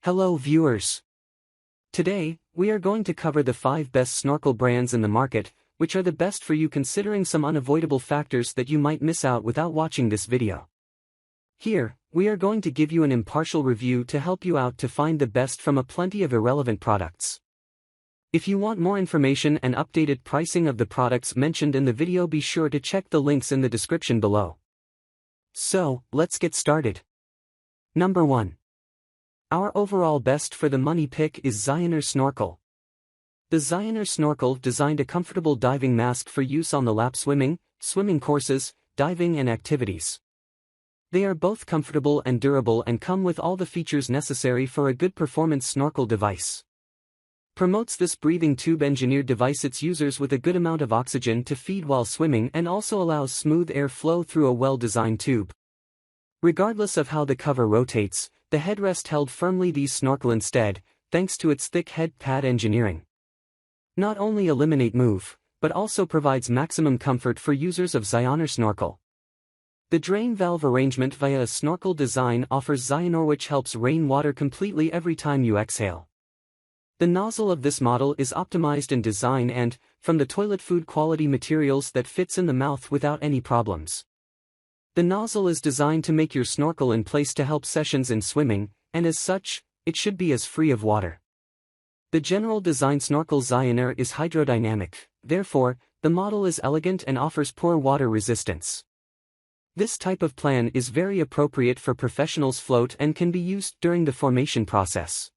Hello viewers. Today, we are going to cover the 5 best snorkel brands in the market, which are the best for you considering some unavoidable factors that you might miss out without watching this video. Here, we are going to give you an impartial review to help you out to find the best from a plenty of irrelevant products. If you want more information and updated pricing of the products mentioned in the video, be sure to check the links in the description below. So, let's get started. Number 1. Our overall best for the money pick is Zionor Snorkel. The Zionor Snorkel designed a comfortable diving mask for use on the lapSwimming, swimming courses, diving and activities. They are both comfortable and durable and come with all the features necessary for a good performance snorkel device. Promotes this breathing tube engineered device its users with a good amount of oxygen to feed while swimming and also allows smooth air flow through a well-designed tube. Regardless of how the cover rotates, the headrest held firmly these snorkel instead, thanks to its thick head pad engineering. Not only eliminate move, but also provides maximum comfort for users of Zionor Snorkel. The drain valve arrangement via a snorkel design offers Zionor, which helps rain water completely every time you exhale. The nozzle of this model is optimized in design and, from the toilet food quality materials that fits in the mouth without any problems. The nozzle is designed to make your snorkel in place to help sessions in swimming, and as such, it should be as free of water. The general design snorkel Zionor is hydrodynamic, therefore, the model is elegant and offers poor water resistance. This type of plan is very appropriate for professionals float and can be used during the formation process.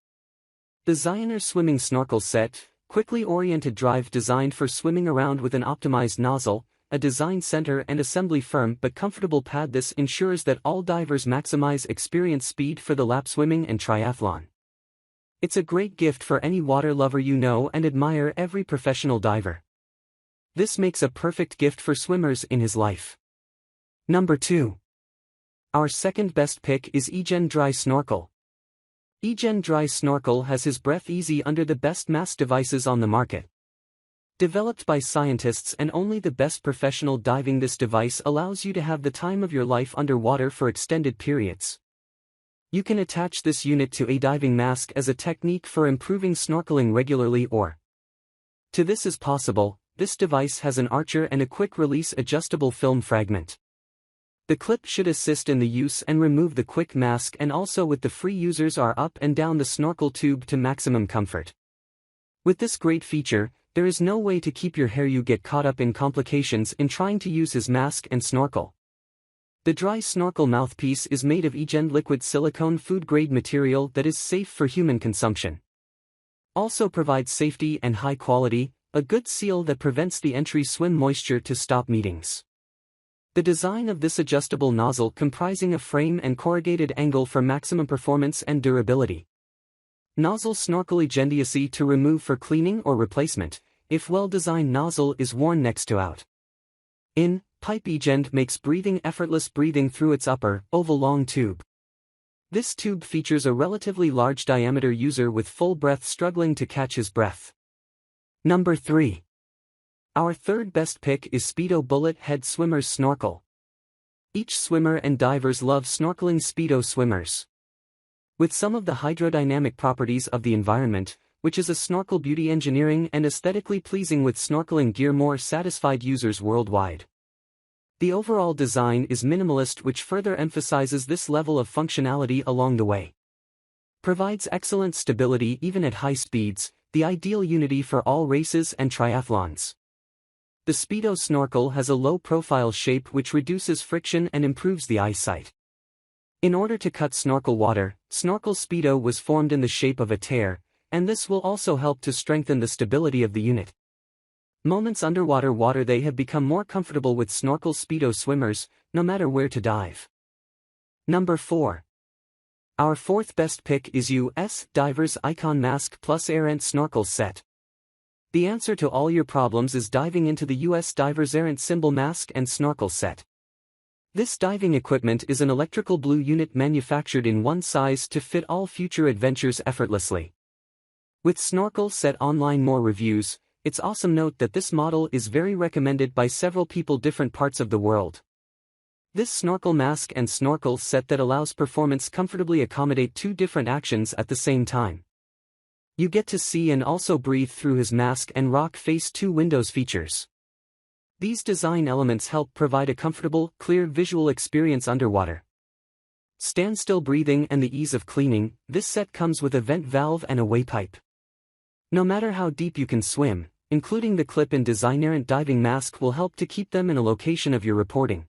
The Zionor Swimming Snorkel Set, quickly oriented drive designed for swimming around with an optimized nozzle, a design center and assembly firm but comfortable pad. This ensures that all divers maximize experience speed for the lapSwimming and triathlon. It's a great gift for any water lover you know and admire, every professional diver. This makes a perfect gift for swimmers in his life. Number 2. Our second best pick is Aegend Dry Snorkel. Aegend Dry Snorkel has his breath easy under the best mask devices on the market. Developed by scientists and only the best professional diving, this device allows you to have the time of your life underwater for extended periods. You can attach this unit to a diving mask as a technique for improving snorkeling regularly or. To this is possible, this device has an archer and a quick-release adjustable film fragment. The clip should assist in the use and remove the quick mask, and also with the free users are up and down the snorkel tube to maximum comfort. With this great feature, there is no way to keep your hair. You get caught up in complications in trying to use his mask and snorkel. The dry snorkel mouthpiece is made of Aegend liquid silicone food-grade material that is safe for human consumption. Also provides safety and high quality, a good seal that prevents the entry swim moisture to stop meetings. The design of this adjustable nozzle comprising a frame and corrugated angle for maximum performance and durability. Nozzle snorkel Aegend to remove for cleaning or replacement, if well-designed nozzle is worn next to out. In pipe Aegend makes breathing effortless, breathing through its upper, oval long tube. This tube features a relatively large diameter user with full breath struggling to catch his breath. Number 3. Our third best pick is Speedo Bullet Head Swimmer's Snorkel. Each swimmer and divers love snorkeling Speedo swimmers. With some of the hydrodynamic properties of the environment, which is a snorkel beauty engineering and aesthetically pleasing with snorkeling gear, more satisfied users worldwide. The overall design is minimalist, which further emphasizes this level of functionality along the way. Provides excellent stability even at high speeds, the ideal unity for all races and triathlons. The Speedo snorkel has a low-profile shape which reduces friction and improves the eyesight. In order to cut snorkel water, Snorkel Speedo was formed in the shape of a tear, and this will also help to strengthen the stability of the unit. Moments underwater they have become more comfortable with Snorkel Speedo swimmers, no matter where to dive. Number 4. Our fourth best pick is US Divers Icon Mask Plus Airent Snorkel Set. The answer to all your problems is diving into the US Divers Airent Symbol Mask and Snorkel Set. This diving equipment is an electrical blue unit manufactured in one size to fit all future adventures effortlessly. With Snorkel Set online more reviews, it's awesome. Note that this model is very recommended by several people different parts of the world. This snorkel mask and snorkel set that allows performance comfortably accommodate two different actions at the same time. You get to see and also breathe through his mask and rock face 2 windows features. These design elements help provide a comfortable, clear visual experience underwater. Standstill breathing and the ease of cleaning, this set comes with a vent valve and a waypipe. No matter how deep you can swim, including the clip-in Aerent diving mask will help to keep them in a location of your reporting.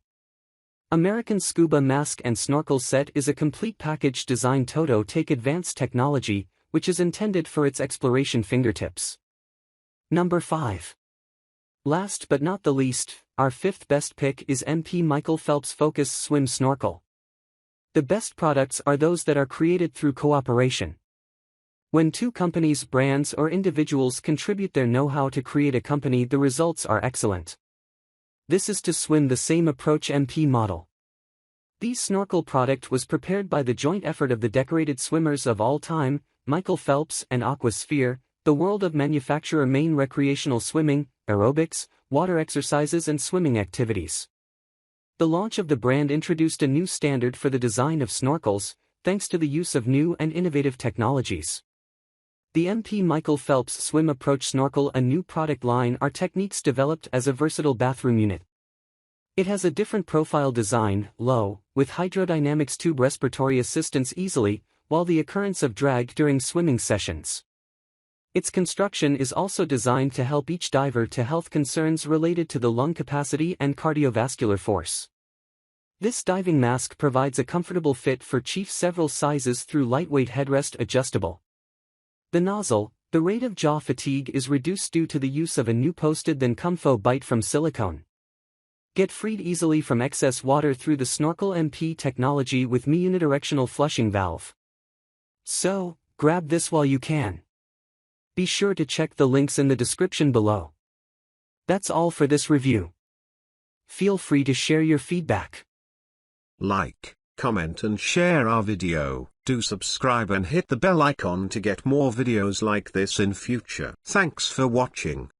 American Scuba Mask and Snorkel Set is a complete package designed to take advanced technology, which is intended for its exploration fingertips. Number 5. Last but not the least, our 5th best pick is MP Michael Phelps Focus Swim Snorkel. The best products are those that are created through cooperation. When two companies, brands or individuals contribute their know-how to create a company, the results are excellent. This is to swim the same approach MP model. This snorkel product was prepared by the joint effort of the decorated swimmers of all time, Michael Phelps and Aquasphere, the world of manufacturer main recreational swimming, aerobics, water exercises and swimming activities. The launch of the brand introduced a new standard for the design of snorkels, thanks to the use of new and innovative technologies. The MP Michael Phelps Swim Approach Snorkel, a new product line, are techniques developed as a versatile bathroom unit. It has a different profile design, low, with hydrodynamics tube respiratory assistance easily, while the occurrence of drag during swimming sessions. Its construction is also designed to help each diver to health concerns related to the lung capacity and cardiovascular force. This diving mask provides a comfortable fit for chief several sizes through lightweight headrest adjustable. The nozzle, the rate of jaw fatigue is reduced due to the use of a new posted than comfo bite from silicone. Get freed easily from excess water through the Snorkel MP technology with me unidirectional flushing valve. So, grab this while you can. Be sure to check the links in the description below. That's all for this review. Feel free to share your feedback. Like, comment and share our video. Do subscribe and hit the bell icon to get more videos like this in future. Thanks for watching.